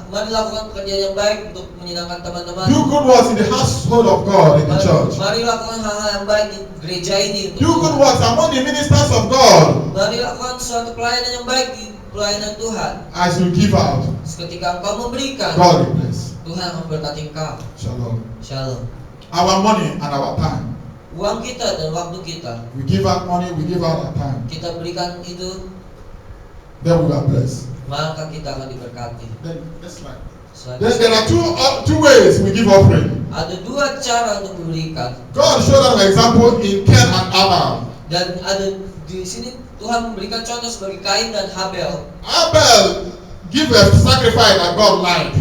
mari lakukan pekerjaan yang baik untuk menyenangkan teman-teman. Do good works in the household of God in the church. Mari lakukan hal-hal yang baik di gereja ini. Do good works among the ministers of God Mari lakukan suatu pelayanan yang baik di pelayanan Tuhan. as you give out. Ketika engkau memberikan, God will bless. Tuhan akan memberkati engkau. Shalom. Shalom. Our money and our time. Uang kita dan waktu kita, We give out money, we give out our time. kita berikan itu, Then we are blessed. maka kita akan diberkati. Then that's right. So, Then there are two ways we give offering. ada dua cara untuk memberikan, God showed us an example in Cain and Abel. dan ada di sini Tuhan memberikan contoh sebagai Kain dan Habel. Abel give a sacrifice that God liked.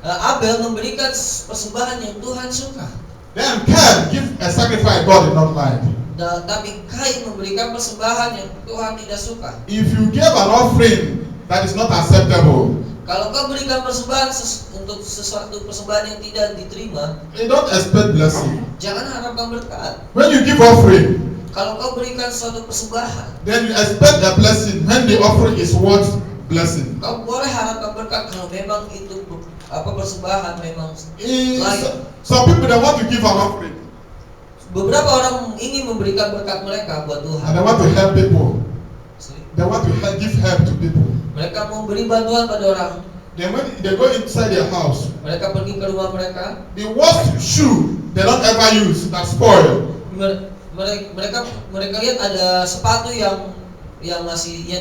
Abel memberikan persembahan yang Tuhan suka. Then Cain give a sacrifice God did not like. Tapi Kain memberikan persembahan yang Tuhan tidak suka. If you give an offering that is not acceptable, Kalau kau berikan persembahan untuk sesuatu persembahan yang tidak diterima, you don't expect blessing. jangan harapkan berkat. When you give offering, Kalau kau berikan suatu persembahan, then you expect a blessing when the offering is worth blessing. kau boleh harapkan berkat kalau memang itu persembahan memang Eh, layak. Some people don't want to give an offering Beberapa orang ingin memberikan berkat mereka buat and Tuhan. they want to help people. They want to give help to people. Mereka mau beri bantuan pada orang. Then when they go inside their house, Mereka pergi ke rumah mereka. the worst shoe they don't ever use that spoil. Mereka lihat ada sepatu yang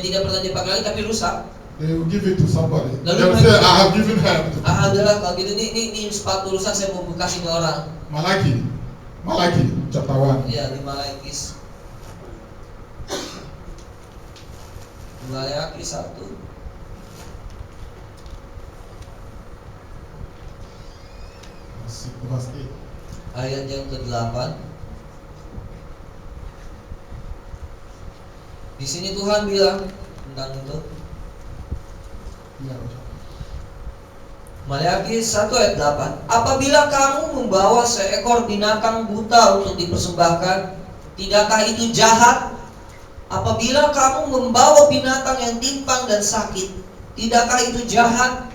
tidak pernah dipakai lagi tapi rusak. They will give it to somebody. They Lalu will say, I have given help to people. Alhamdulillah kalau gitu ini sepatu rusak saya mau kasih ke orang. Malachi chapter 1. Ya di Malaki 1. Verse 8. Ayat yang ke-8. Di sini Tuhan bilang tentang itu. Malaki 1 ayat 8. Apabila kamu membawa seekor binatang buta untuk dipersembahkan, tidakkah itu jahat? Apabila kamu membawa binatang yang timpang dan sakit, tidakkah itu jahat?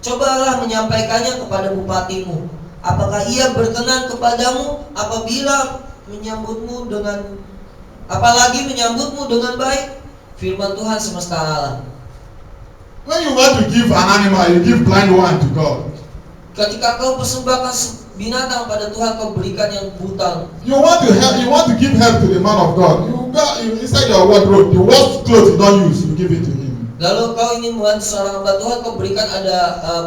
Cobalah menyampaikannya kepada bupatimu. Apakah ia berkenan kepadamu apabila apalagi menyambutmu dengan baik? Firman Tuhan semesta alam. When you want to give an animal, you give blind one to God. Ketika kau persembahkan binatang pada Tuhan, kau berikan yang buta. You want to give help to the man of God. You inside your wardrobe, the worst clothes you don't use, you give it to him. Lalu kau ingin membantu seorang hamba Tuhan, kau berikan ada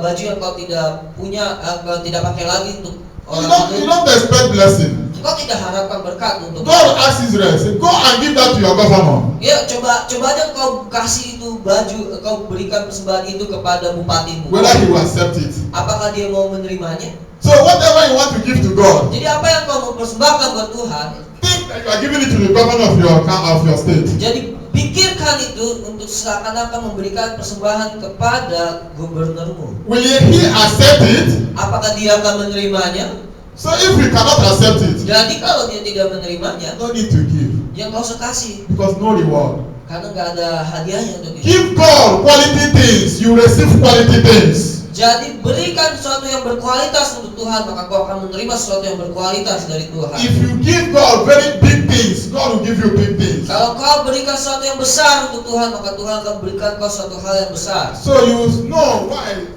baju yang kau tidak punya, kau tidak pakai lagi untuk orang You itu. don't expect blessing. Kau tidak harapkan berkat untuk. God asked Israel, say, go and give that to your governor. Ya coba aja kau kasih itu baju, kau berikan persembahan itu kepada bupatimu. Whether he will accept it. Apakah dia mau menerimanya? So whatever you want to give to God, Jadi apa yang kau mau persembahkan buat Tuhan, think that you are giving it to the governor of your state. jadi pikirkan itu untuk seakan-akan memberikan persembahan kepada gubernurmu. Will he accept it? Apakah dia akan menerimanya? So if he cannot accept it, Jadi kalau dia tidak menerimanya, no need to give. yang kau usah kasih, Because no reward. karena nggak ada hadiahnya untuk itu. Give God quality things, you receive quality things. Jadi berikan sesuatu yang berkualitas untuk Tuhan, maka kau akan menerima sesuatu yang berkualitas dari Tuhan. If you give God very big things, God will give you big things. Kalau kau berikan sesuatu yang besar untuk Tuhan, maka Tuhan akan berikan kau suatu hal yang besar. So you know why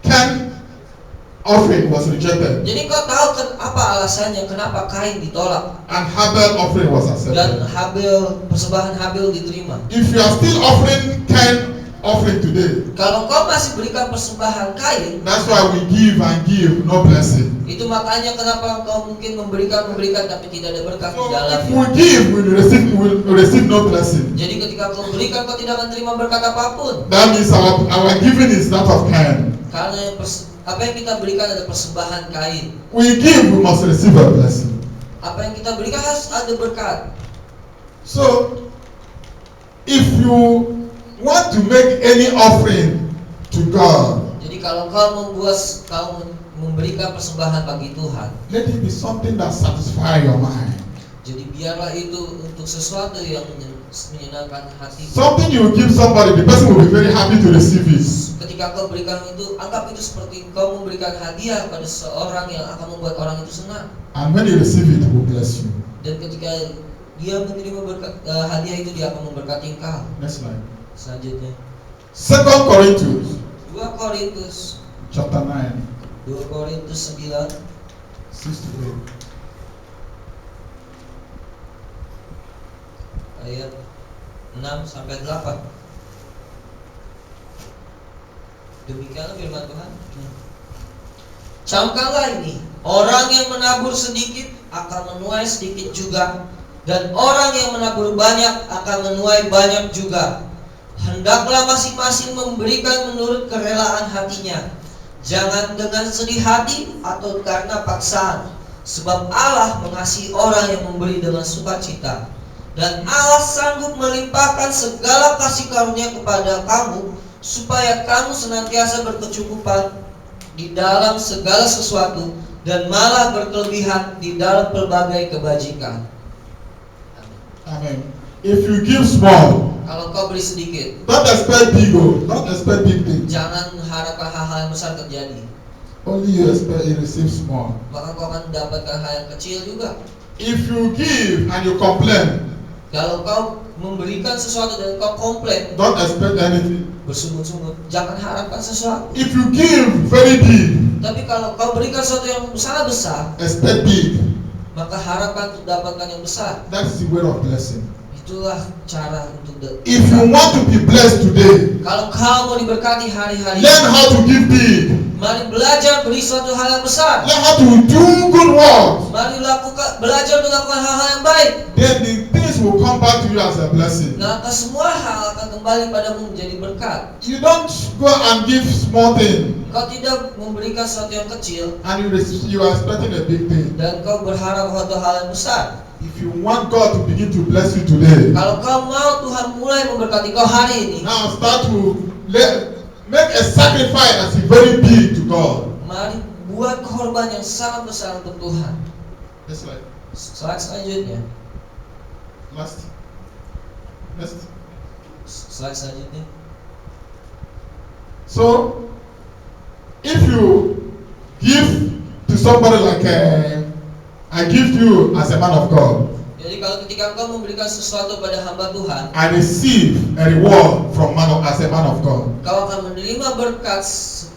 Cain offering was rejected Jadi kau tahu apa alasannya kenapa Kain ditolak and Abel offering was dan accepted. persembahan Habel diterima. If you are still offering Cain offering today. Kalau kau masih berikan persembahan kain, That's why we give and give, no blessing. itu makanya kenapa kau mungkin memberikan tapi tidak ada berkat di So if dalamnya. we give, we receive no blessing. Jadi ketika kau berikan, kau tidak akan terima berkat apapun. That means our giving is that of kind. Karena apa yang kita berikan adalah persembahan kain. We give, we must receive a blessing. Apa yang kita berikan harus ada berkat. So, if you want to make any offering to God, Jadi kalau kau memberikan persembahan bagi Tuhan, let it be something that satisfies your mind. jadi biarlah itu untuk sesuatu yang menyenangkan hati. Something you give somebody, the person will be very happy to receive it. Ketika kau berikan itu, anggap itu seperti kau memberikan hadiah pada seorang yang akan membuat orang itu senang. And when you receive it, it will bless you. Dan ketika dia menerima hadiah itu, dia akan memberkati engkau. Next slide. Selanjutnya 2 Corinthians 2 Korintus chapter 9, 2 Korintus 9 6 to 8. ayat 6 sampai 8. Demikianlah firman Tuhan. Camkanlah ini, orang yang menabur sedikit akan menuai sedikit juga, dan orang yang menabur banyak akan menuai banyak juga. Hendaklah masing-masing memberikan menurut kerelaan hatinya, jangan dengan sedih hati atau karena paksaan, sebab Allah mengasihi orang yang memberi dengan sukacita. Dan Allah sanggup melimpahkan segala kasih karunia kepada kamu, supaya kamu senantiasa berkecukupan di dalam segala sesuatu, dan malah berkelebihan di dalam pelbagai kebajikan. Amen. If you give small, Kalau kau beri sedikit, don't expect big, don't expect big things. jangan harapkan hal-hal yang besar terjadi. Only you expect you receive small. Maka kau akan mendapatkan hal yang kecil juga. If you give and you complain, Kalau kau memberikan sesuatu dan kau komplain, don't expect anything. bersungut-sungut, jangan harapkan sesuatu. If you give very big, Tapi kalau kau berikan sesuatu yang sangat besar, expect big. maka harapkan untuk dapatkan yang besar. That's the way of blessing. Itulah cara untuk If you want to be blessed today, Kalau kau mau diberkati hari-hari, learn how to give big. mari belajar beri suatu hal yang besar. Learn how to do good work. Mari belajar untuk lakukan hal-hal yang baik. Then the things will come back to you as a blessing. Maka semua hal akan kembali padamu menjadi berkat. You don't go and give small thing Kau tidak memberikan sesuatu yang kecil and you are expecting a big thing. dan kau berharap suatu hal yang besar. If you want God to begin to bless you today, Kalau kau mau Tuhan mulai memberkati kau hari ini, now start to make a sacrifice as very big to God. mari buat korban yang sangat besar untuk Tuhan. That's right. Slide selanjutnya. Last. Next. Slide selanjutnya. So, if you give to somebody like I give you as a man of God, Jadi kalau ketika kau memberikan sesuatu pada hamba Tuhan, I receive a reward from as a man of God. kau akan menerima berkat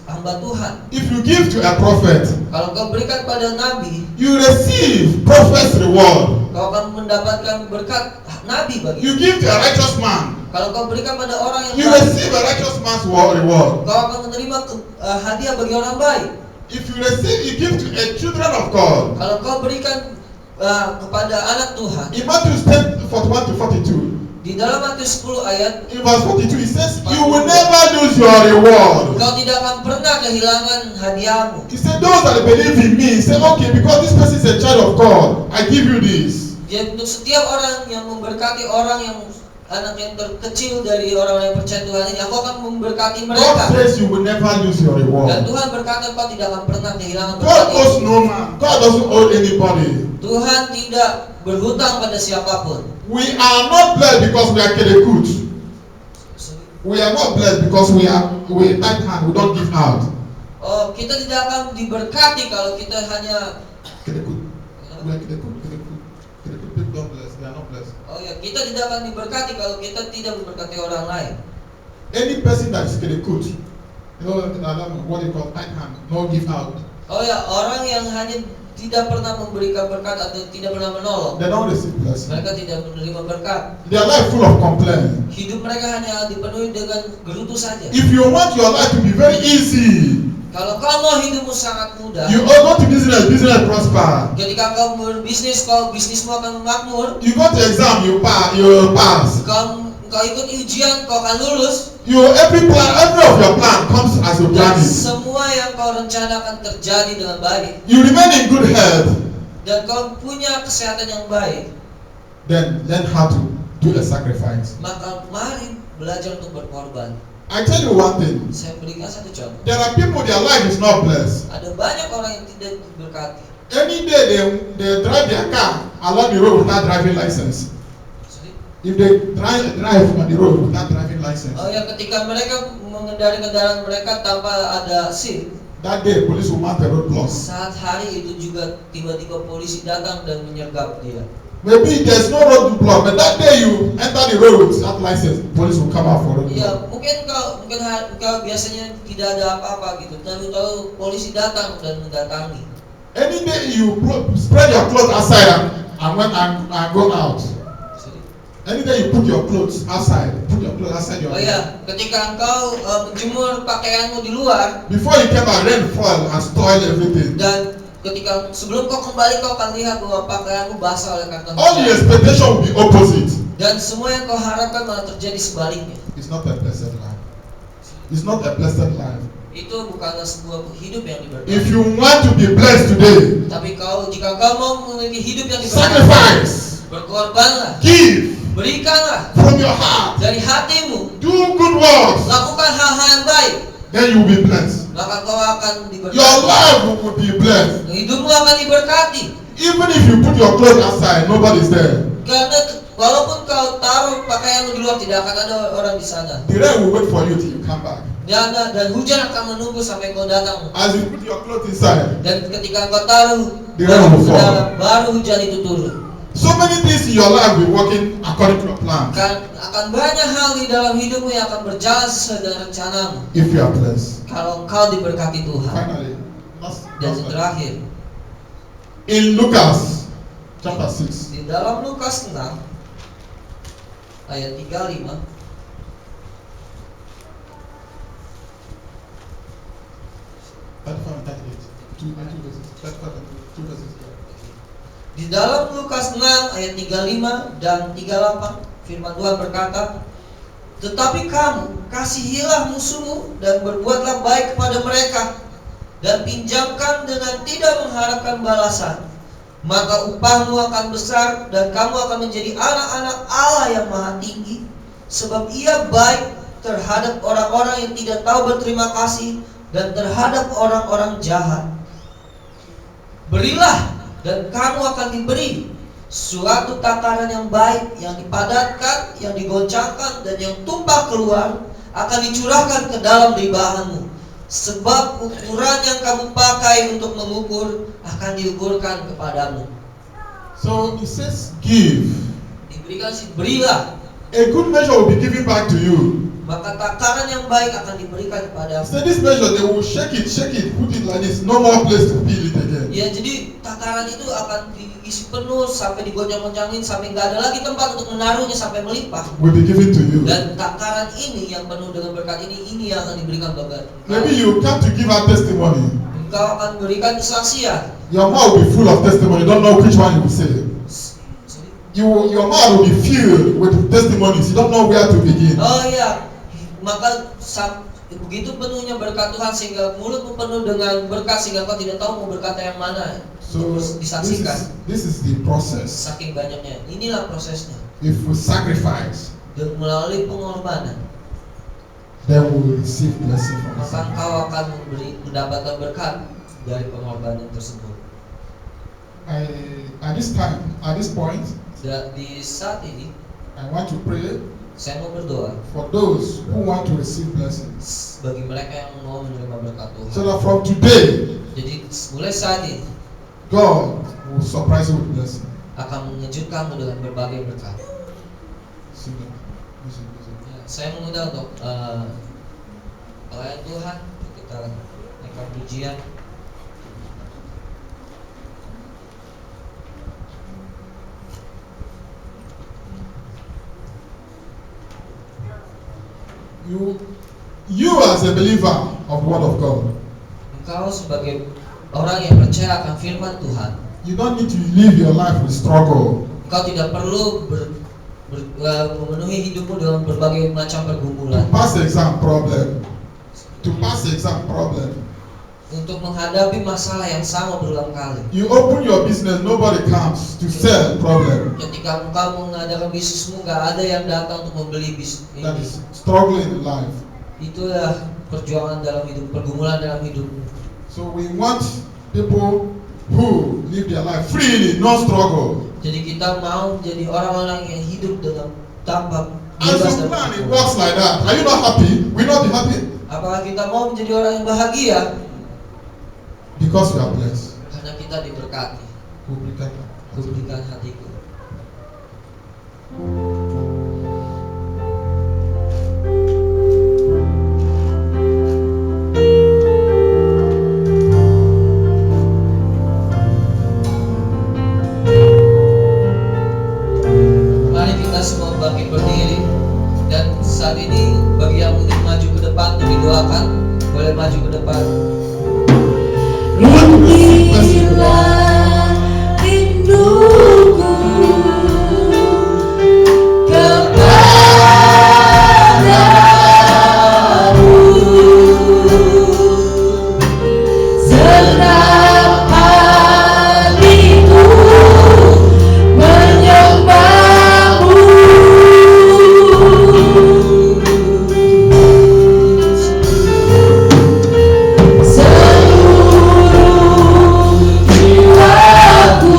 hamba Tuhan. If you give to a prophet, Kalau kau berikan pada nabi, you receive prophet's reward. kau akan mendapatkan berkat nabi bagi. You give to a righteous man, Kalau kau berikan pada orang yang you baik, receive a righteous man's reward. kau akan menerima hadiah bagi orang baik. If you give to a children of God, Kalau kau berikan kepada anak Tuhan, in Matthew 10:41 to 42, di dalam Matius 10 ayat, in verse 42 it says, you will never lose your reward. kau tidak akan pernah kehilangan hadiahmu. He said, those that believe in me, say, okay, because this person is a child of God, I give you this. Jadi untuk setiap orang yang memberkati orang yang anak yang terkecil dari orang yang percaya Tuhan ini, aku akan memberkati God mereka. says you will never lose your Dan reward. Tuhan berkata kau tidak akan pernah kehilangan God berkat owes itu. no man. God doesn't owe anybody. Tuhan tidak berhutang pada siapapun. We are not blessed because we are kedekut. We are not blessed because we tight hand, we don't give out. Oh, kita tidak akan diberkati kalau kita hanya Kedekut. We are kedekut. People don't bless. They are not blessed. Oh ya, kita tidak akan diberkati kalau kita tidak memberkati orang lain. Any person that is kedekut, you know what they call tight hand, no give out. Oh ya, orang yang hanya tidak pernah memberikan berkat atau tidak pernah menolong, they don't receive blessing. mereka tidak menerima berkat. Their life full of complaint. Hidup mereka hanya dipenuhi dengan gerutu saja. If you want your life to be very easy, Kalau kau mau hidupmu sangat mudah, you go to business prosper. ketika kau berbisnis, kau bisnismu akan makmur. You go to exam, you pass. Kau ikut ujian, kau akan lulus. Every of your plan comes as you plan Dan it. semua yang kau rencanakan terjadi dengan baik. You remain in good health. Dan kau punya kesehatan yang baik. Then learn how to do a sacrifice. Maka mari belajar untuk berkorban. I tell you one thing. Saya berikan satu contoh. There are people their life is not blessed. Ada banyak orang yang tidak diberkati. Any day they drive their car along the road without driving license. If they drive on the road without driving license, Oh ya, ketika mereka mengendari kendaraan mereka tanpa ada SIM, that day police will mount a roadblock. saat hari itu juga tiba-tiba polisi datang dan menyergap dia. Maybe there's no roadblock, but that day you enter the road without license, police will come out for roadblock. Ya, mungkin kau biasanya tidak ada apa-apa gitu, tahu-tahu polisi datang dan mendatangi. Any day you spread your clothes outside and go out. Any day you put your clothes outside your Oh ya, ketika engkau menjemur pakaianmu di luar, before you came out, rain fall and spoil everything. dan ketika sebelum kau kembali, kau akan lihat bahwa pakaianmu basah oleh karena All the hujan. expectation will be opposite. Dan semua yang kau harapkan malah terjadi sebaliknya. It's not a blessed life. It's not a blessed life. Itu bukanlah sebuah hidup yang diberkati. If you want to be blessed today, Tapi jika kau mau memiliki hidup yang diberkati, sacrifice, berkorbanlah, give berikanlah from your heart, dari hatimu, do good works, lakukan hal-hal yang baik, then you will be blessed. maka kau akan Your diberkati. life will be blessed. Hidupmu akan diberkati. Even if you put your clothes outside, nobody's there. Karena walaupun kau taruh pakaianmu di luar, tidak akan ada orang di sana. The rain will wait for you till you come back. Dan hujan akan menunggu sampai kau datang. As you put your clothes inside, Dan ketika kau taruh The rain will ke fall. dalam, baru hujan itu turun. so many things in your life will be working according to your plan. Akan banyak hal di dalam hidupmu yang akan berjalan sesuai dengan rencanamu. If you are blessed. Kalau kau diberkati Tuhan. Finally, Dan terakhir, in Lucas chapter 6, di dalam Lukas 6 ayat 35, di dalam Lukas 6 ayat 35 dan 38, firman Tuhan berkata, "Tetapi kamu kasihilah musuhmu dan berbuatlah baik kepada mereka, dan pinjamkan dengan tidak mengharapkan balasan. Maka upahmu akan besar dan kamu akan menjadi anak-anak Allah yang Maha Tinggi, sebab Ia baik terhadap orang-orang yang tidak tahu berterima kasih dan terhadap orang-orang jahat. Berilah dan kamu akan diberi suatu takaran yang baik, yang dipadatkan, yang digoncangkan, dan yang tumpah keluar akan dicurahkan ke dalam ribahanmu. Sebab ukuran yang kamu pakai untuk mengukur akan diukurkan kepadamu." So it says, give. Diberikan berilah, A good measure will be given back to you. maka takaran yang baik akan diberikan kepadamu. So this measure, they will shake it, put it like this. No more place to peel it again. Ya, jadi takaran itu akan diisi penuh sampai digoncang-goncangin sampai nggak ada lagi tempat untuk menaruhnya sampai melimpah. Will be given to you. Dan takaran ini yang penuh dengan berkat ini yang akan diberikan kepada Maybe you come to give out testimony. engkau akan berikan kesaksian. Your mouth will be full of testimony. You don't know which one you will say. Your mouth will be filled with testimonies. You don't know where to begin. Oh iya, maka begitu penuhnya berkat Tuhan sehingga mulutmu penuh dengan berkat sehingga kau tidak tahu mau berkata yang mana So untuk disaksikan. this is the process. Saking banyaknya, inilah prosesnya. If we sacrifice, Dan melalui pengorbanan, then we will receive blessing from the maka sacrifice. engkau akan mendapatkan berkat dari pengorbanan tersebut. At this point, Di saat ini, I want to pray saya mau berdoa for those who want to receive blessings. bagi mereka yang mau menerima berkat Tuhan. So that from today, Jadi mulai saat ini God will surprise you with blessing. akan mengejutkanmu dengan berbagai berkat. Ya, saya mengundang untuk pelayan Tuhan, kita naikkan pujian. you as a believer of the word of God, Engkau sebagai orang yang percaya akan firman Tuhan, you don't need to live your life with struggle. engkau tidak perlu memenuhi hidupmu dengan berbagai macam pergumulan. To pass the exam problem. Untuk menghadapi masalah yang sama berulang kali. You open your business, nobody comes to sell problem. Ketika engkau mengadakan bisnismu, nggak ada yang datang untuk membeli bisnis That ini. is struggling in life. Itulah perjuangan dalam hidup, pergumulan dalam hidupmu. So we want people who live their life freely, no struggle. Jadi kita mau menjadi orang-orang yang hidup dengan tanpa As bebas you dari plan, it pergumulan. works like that. Are you not happy? Will not be happy Apakah kita mau menjadi orang yang bahagia? because we are blessed. Karena kita diberkati. Kubrikan. Kuberikan hatiku. Mari kita semua bangkit berdiri. Dan saat ini bagi yang ingin maju ke depan untuk didoakan, boleh maju ke depan. Inilah rinduku kepadamu, senang hatiku menyembahmu. Seluruh jiwaku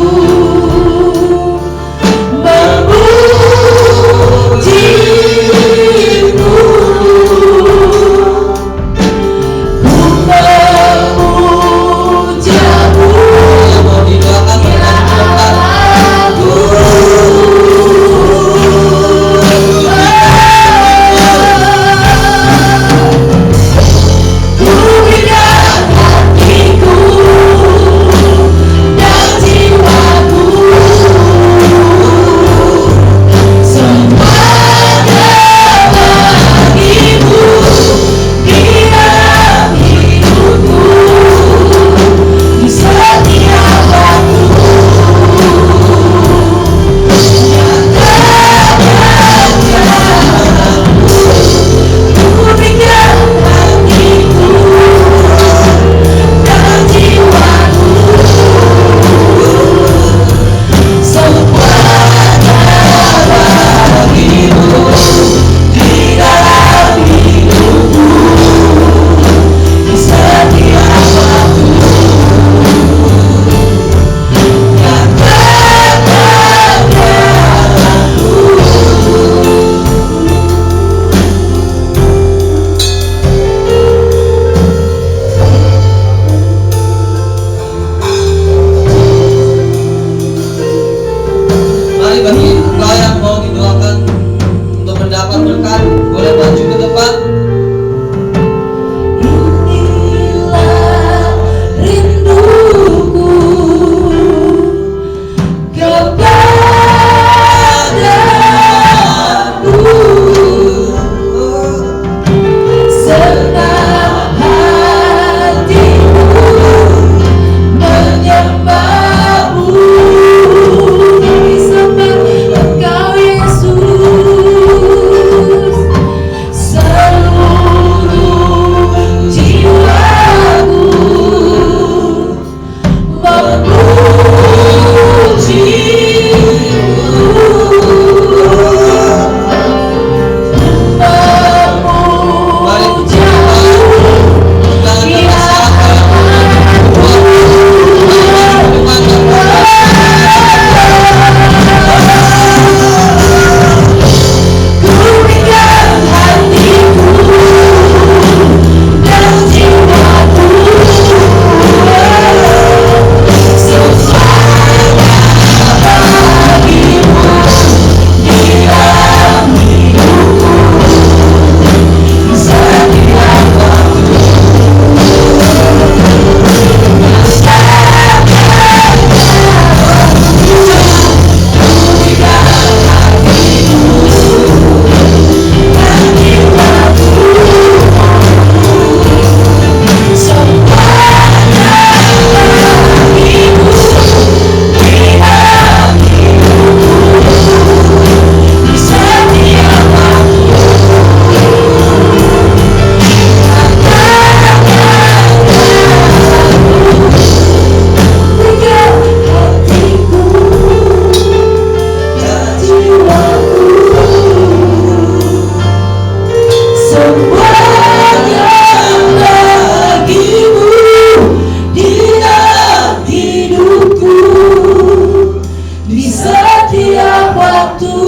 waktu